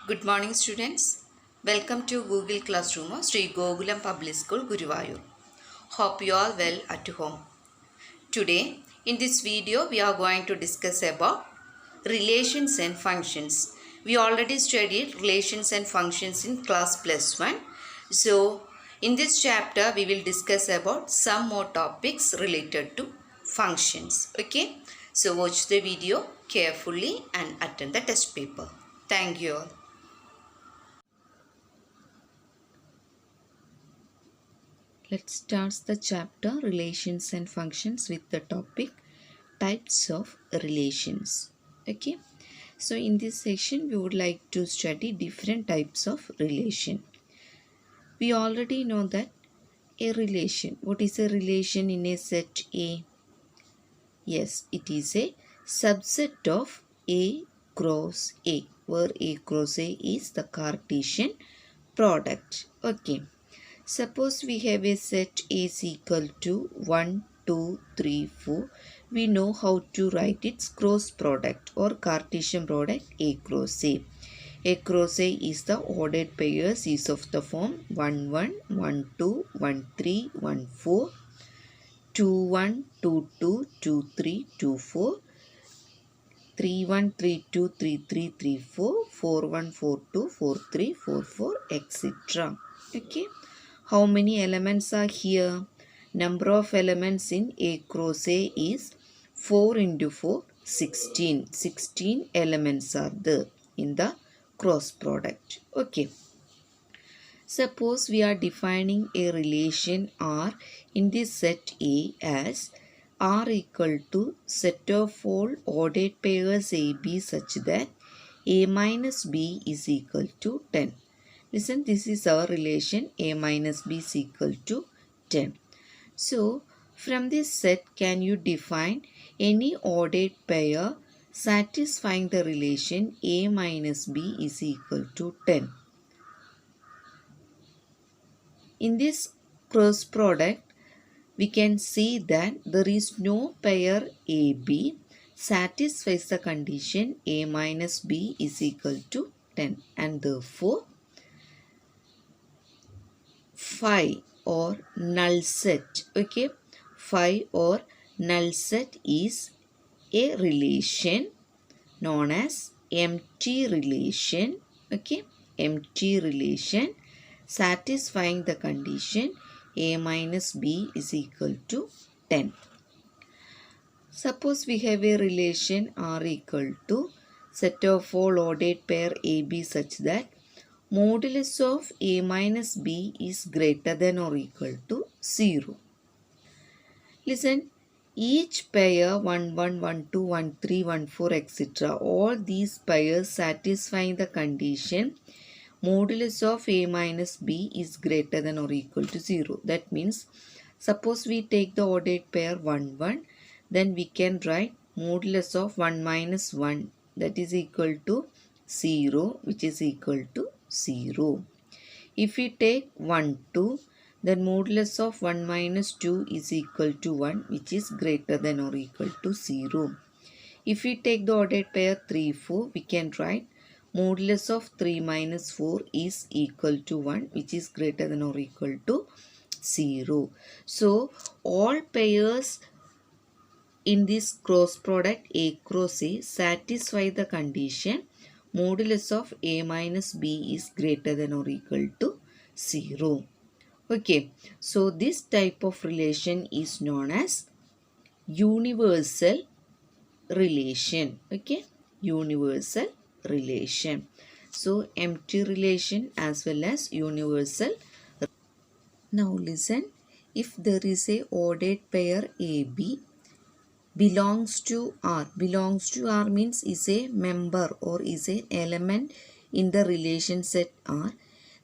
Good morning, students. Welcome to Google Classroom of Sri Gokulam Public School, Guruvayur. Hope you all well at home. Today, in this video, we are going to discuss about relations and functions. We already studied relations and functions in class plus 1. So, in this chapter, we will discuss about some more topics related to functions. Okay. So, watch the video carefully and attend the test paper. Thank you all. Let's start the chapter relations and functions with the topic types of relations. Okay. So in this section we would like to study different types of relation. We already know that a relation. What is a relation in a set A? Yes, it is a subset of A cross A, where A cross A is the Cartesian product. Okay. Suppose we have a set A is equal to 1, 2, 3, 4. We know how to write its cross product or Cartesian product A cross A. A cross A is the ordered pairs is of the form 1, 1, 1, 2, 1, 3, 1, 4, 2, 1, 2, 2, 2, 3, 2, 4, 3, 1, 3, 2, 3, 3, 3, 4, 4, 1, 4, 2, 4, 3, 4, 4, etc. Okay. How many elements are here? Number of elements in A cross A is 4 into 4, 16. 16 elements are there in the cross product. Okay. Suppose we are defining a relation R in this set A as R equal to set of all ordered pairs AB such that A minus B is equal to 10. Listen, this is our relation A minus B is equal to 10. So, from this set, can you define any ordered pair satisfying the relation A minus B is equal to 10? In this cross product, we can see that there is no pair AB satisfies the condition A minus B is equal to 10, and therefore phi or null set. Okay, phi or null set is a relation known as empty relation. Okay, empty relation satisfying the condition A minus B is equal to 10. Suppose we have a relation R equal to set of all ordered pair AB such that modulus of A minus B is greater than or equal to 0. Listen, each pair 1, 1, 1, 2, 1, 3, 1, 4, etc. all these pairs satisfying the condition modulus of A minus B is greater than or equal to 0. That means, suppose we take the ordered pair 1, 1, then we can write modulus of 1 minus 1, that is equal to 0, which is equal to 0. If we take 1, 2, then modulus of 1 minus 2 is equal to 1, which is greater than or equal to 0. If we take the ordered pair 3, 4, we can write modulus of 3 minus 4 is equal to 1, which is greater than or equal to 0. So, all pairs in this cross product A cross A satisfy the condition modulus of A minus B is greater than or equal to 0. Okay, so this type of relation is known as universal relation. Okay, universal relation. So empty relation as well as universal. Now listen, if there is a ordered pair AB belongs to R means is a member or is an element in the relation set R,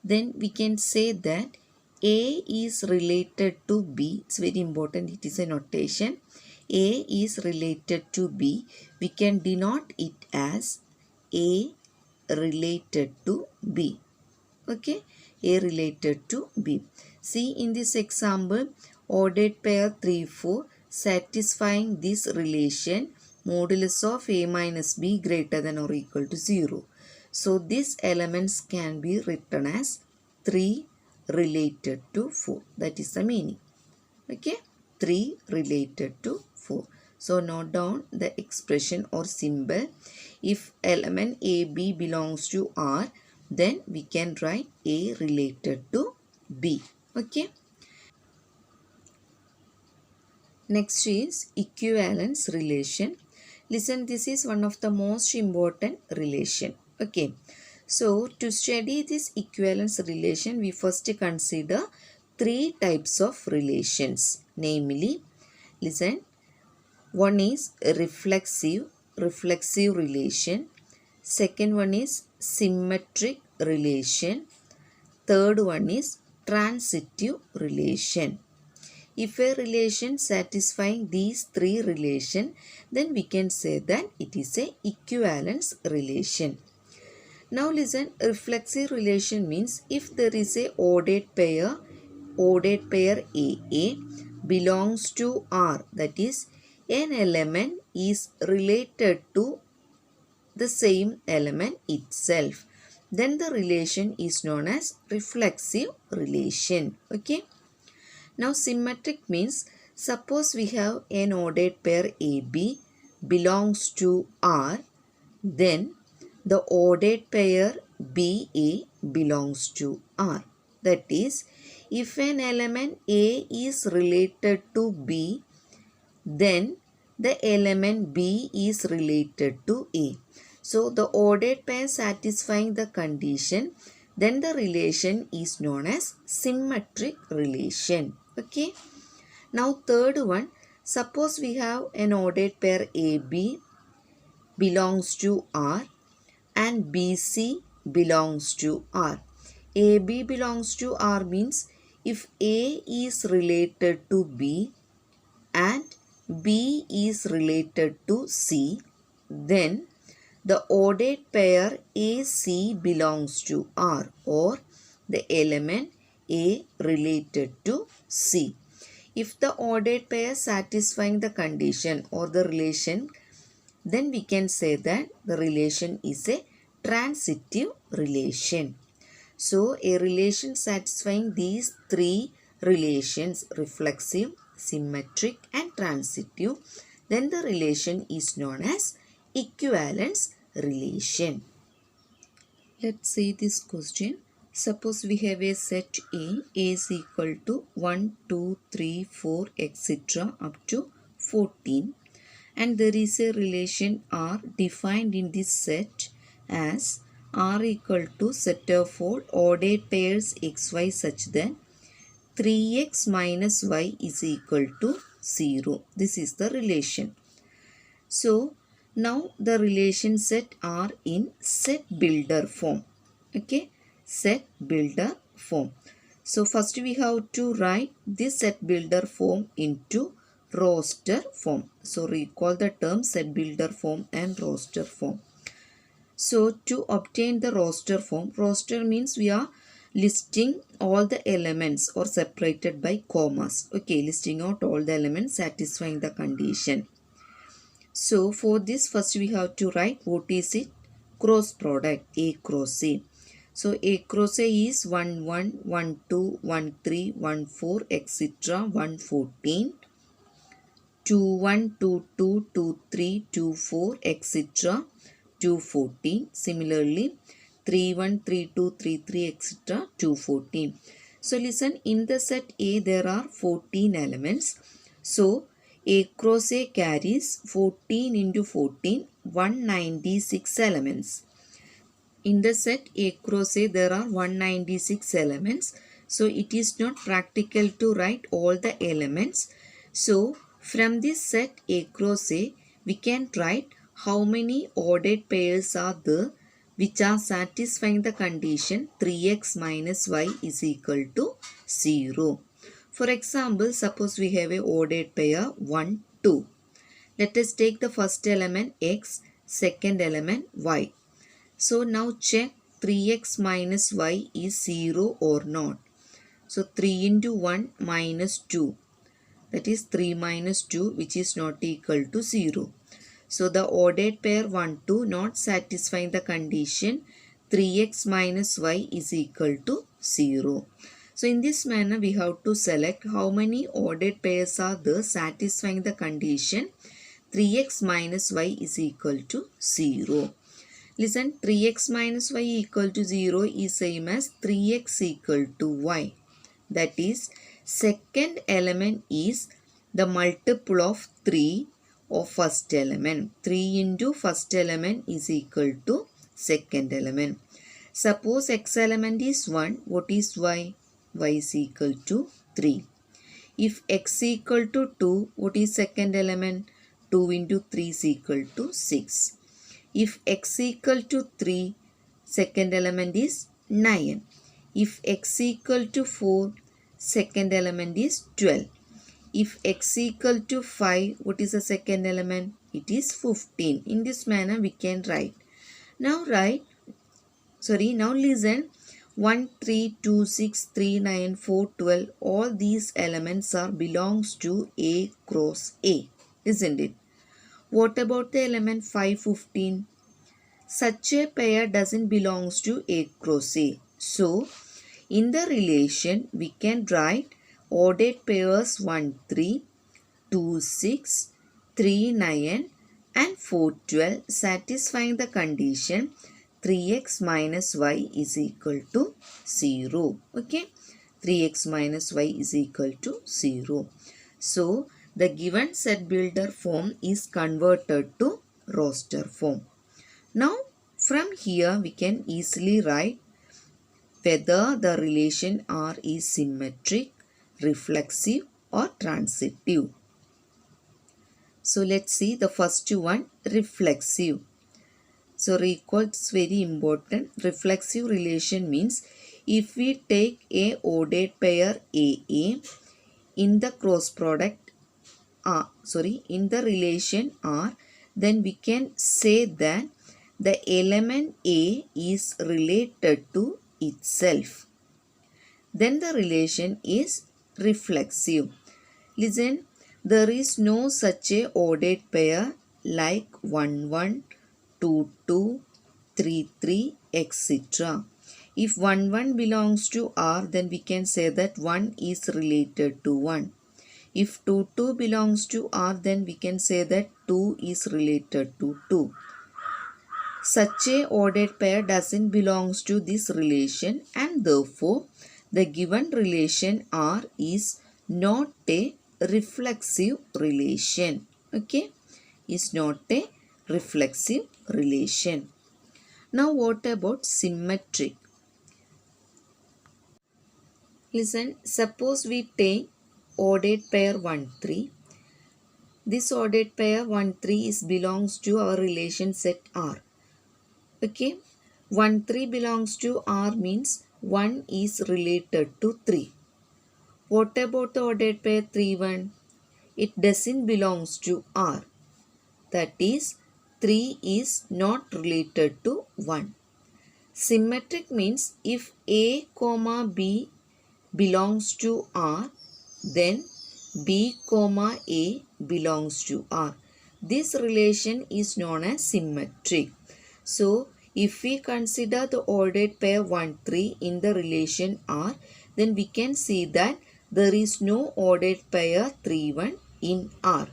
then we can say that A is related to B. It's very important, it is a notation. A is related to B. We can denote it as A related to B. Okay, A related to B. See in this example, ordered pair 3, 4 satisfying this relation modulus of A minus B greater than or equal to 0. So these elements can be written as 3 related to 4. That is the meaning. Okay, 3 related to 4. So note down the expression or symbol. If element A, B belongs to R, then we can write A related to B. Okay. Next is equivalence relation. Listen, this is one of the most important relation. Okay. So to study this equivalence relation, we first consider 3 types of relations. Namely, listen, one is reflexive relation. Second one is symmetric relation. Third one is transitive relation. If a relation satisfying these 3 relations, then we can say that it is a equivalence relation. Now listen, reflexive relation means if there is a ordered pair AA belongs to R, that is an element is related to the same element itself, then the relation is known as reflexive relation. Okay. Now symmetric means suppose we have an ordered pair AB belongs to R, then the ordered pair BA belongs to R. That is, if an element A is related to B, then the element B is related to A. So the ordered pair satisfying the condition, then the relation is known as symmetric relation. Okay. Now third one, suppose we have an ordered pair AB belongs to R and BC belongs to R. AB belongs to R means if A is related to B and B is related to C, then the ordered pair AC belongs to R, or the element A related to C. If the ordered pair satisfying the condition or the relation, then we can say that the relation is a transitive relation. So a relation satisfying these 3 relations, reflexive, symmetric and transitive, then the relation is known as equivalence relation. Let's see this question. Suppose we have a set A is equal to 1, 2, 3, 4, etc. up to 14, and there is a relation R defined in this set as R equal to set of all ordered pairs xy such that 3x minus y is equal to 0. This is the relation. So now the relation set are in set builder form. Okay, set builder form. So first we have to write this set builder form into roster form. So recall the term set builder form and roster form. So to obtain the roster form, roster means we are listing all the elements or separated by commas. Okay, listing out all the elements satisfying the condition. So for this first we have to write what is it? Cross product A cross A. So A cross A is 1 1, 1 2, 1 3, 1 4, etc. 1 14, 2 1, 2 2, 2 3, 2 4, etc. 2 14. Similarly 3 1, 3 2, 3 3, etc. 2 14. So listen, in the set A there are 14 elements. So A cross A carries 14 into 14, 196 elements. In the set A cross A there are 196 elements. So it is not practical to write all the elements. So from this set A cross A, we can write how many ordered pairs are there which are satisfying the condition 3x minus y is equal to 0. For example, suppose we have a ordered pair 1, 2. Let us take the first element x, second element y. So now check 3x minus y is 0 or not. So 3 into 1 minus 2. That is 3 minus 2, which is not equal to 0. So the ordered pair 1, 2 not satisfying the condition. 3x minus y is equal to 0. So in this manner we have to select how many ordered pairs are there satisfying the condition 3x minus y is equal to 0. Listen, 3x minus y equal to 0 is same as 3x equal to y. That is, second element is the multiple of 3 of first element. 3 into first element is equal to second element. Suppose x element is 1, what is y? Y is equal to 3. If x equal to 2, what is second element? 2 into 3 is equal to 6. If x equal to 3, second element is 9. If x equal to 4, second element is 12. If x equal to 5, what is the second element? It is 15. In this manner we can write. Now listen. 1, 3, 2, 6, 3, 9, 4, 12. All these elements are belongs to A cross A. Isn't it? What about the element 5, 15? Such a pair doesn't belongs to A cross A. So, in the relation, we can write ordered pairs 1, 3, 2, 6, 3, 9 and 4, 12 satisfying the condition 3x minus y is equal to 0. Okay, 3x minus y is equal to 0. So, the given set builder form is converted to roster form. Now, from here we can easily write whether the relation R is symmetric, reflexive or transitive. So, let's see the first one, reflexive. So, recall it's very important. Reflexive relation means if we take a ordered pair AA in the cross product in the relation R, then we can say that the element A is related to itself. Then the relation is reflexive. Listen, there is no such a ordered pair like 1, 1, 2, 2, 3, 3, etc. If 1, 1 belongs to R, then we can say that 1 is related to 1. If 2, 2 belongs to R, then we can say that 2 is related to 2. Such a ordered pair doesn't belongs to this relation and therefore the given relation R is not a reflexive relation. Okay, is not a reflexive relation. Now what about symmetric? Listen, suppose we take ordered pair 1, 3. This ordered pair 1, 3 belongs to our relation set R. Okay, 1, 3 belongs to R means 1 is related to 3. What about the ordered pair 3, 1? It doesn't belongs to R. That is, 3 is not related to 1. Symmetric means if A, B belongs to R, then B, A belongs to R. This relation is known as symmetric. So, if we consider the ordered pair 1, 3 in the relation R, then we can see that there is no ordered pair 3, 1 in R.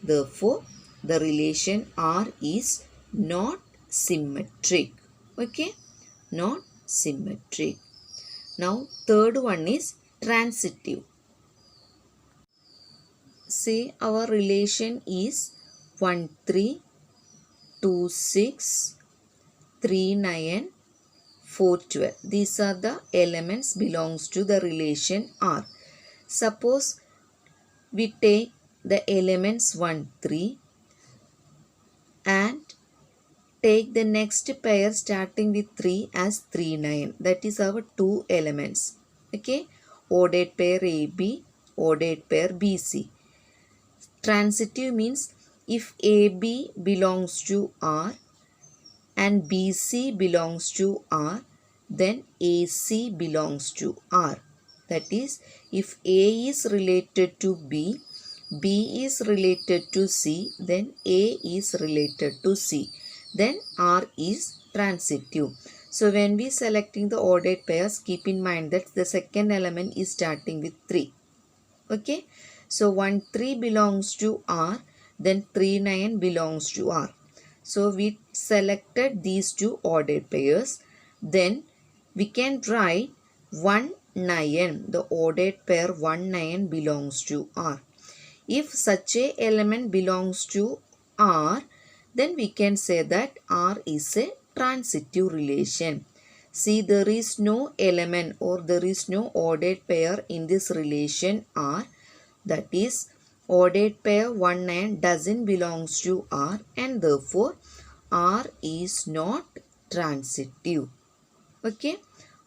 Therefore, the relation R is not symmetric. Okay, not symmetric. Now, third one is transitive. Say our relation is 1, 3, 2, 6, 3, 9, 4, 12. These are the elements belongs to the relation R. Suppose we take the elements 1, 3 and take the next pair starting with 3 as 3, 9. That is our two elements. Okay, ordered pair AB, ordered pair BC. Transitive means if AB belongs to R and BC belongs to R, then AC belongs to R. That is, if A is related to B, B is related to C, then A is related to C. Then R is transitive. So when we selecting the ordered pairs, keep in mind that the second element is starting with 3. Okay. So 1 3 belongs to R, then 3 9 belongs to R. So we selected these two ordered pairs. Then we can write 1 9. The ordered pair 1 9 belongs to R. If such a element belongs to R, then we can say that R is a transitive relation. See, there is no element or there is no ordered pair in this relation R. That is, ordered pair 1 9 doesn't belongs to R, and therefore R is not transitive. Okay,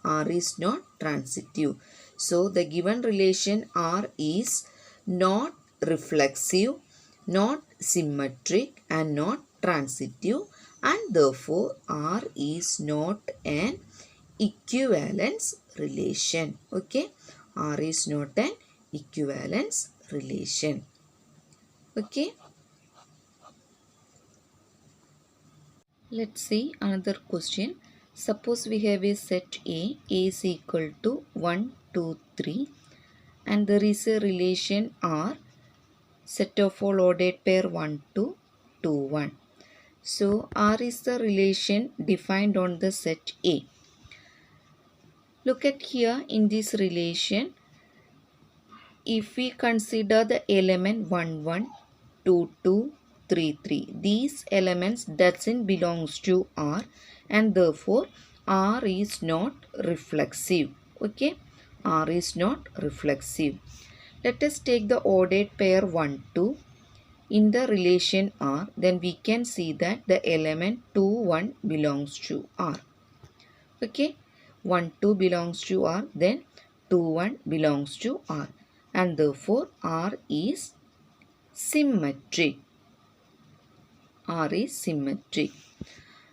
R is not transitive. So the given relation R is not reflexive, not symmetric, and not transitive, and therefore R is not an equivalence relation. Okay, R is not an equivalence relation. Okay, let's see another question. Suppose we have a set A is equal to 1, 2, 3, and there is a relation R, set of all ordered pair 1, 2, 2, 1. So R is the relation defined on the set A. Look at here in this relation, if we consider the element 1, 1, 2, 2, 3, 3, these elements doesn't belongs to R, and therefore R is not reflexive. Okay, R is not reflexive. Let us take the ordered pair 1, 2 in the relation R. Then we can see that the element 2, 1 belongs to R. Okay, 1, 2 belongs to R, then 2, 1 belongs to R, and therefore R is symmetric. R is symmetric.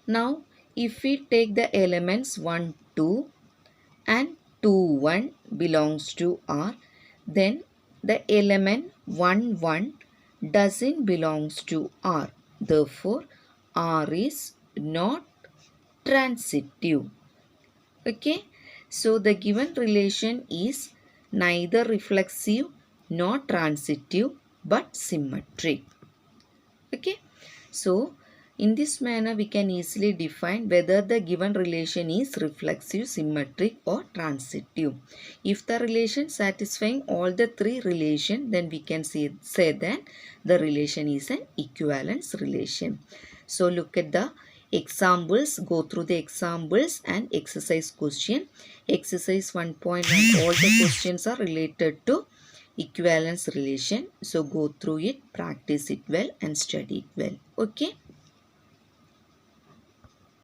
Now, if we take the elements 1, 2 and 2, 1 belongs to R, then the element 1, 1 doesn't belongs to R. Therefore, R is not transitive. Okay, so the given relation is neither reflexive nor transitive but symmetric. Okay, so in this manner we can easily define whether the given relation is reflexive, symmetric or transitive. If the relation satisfying all the three relations, then we can say that the relation is an equivalence relation. So look at the examples, go through the examples and exercise question. Exercise 1.1, all the questions are related to equivalence relation. So go through it, practice it well and study it well. Okay.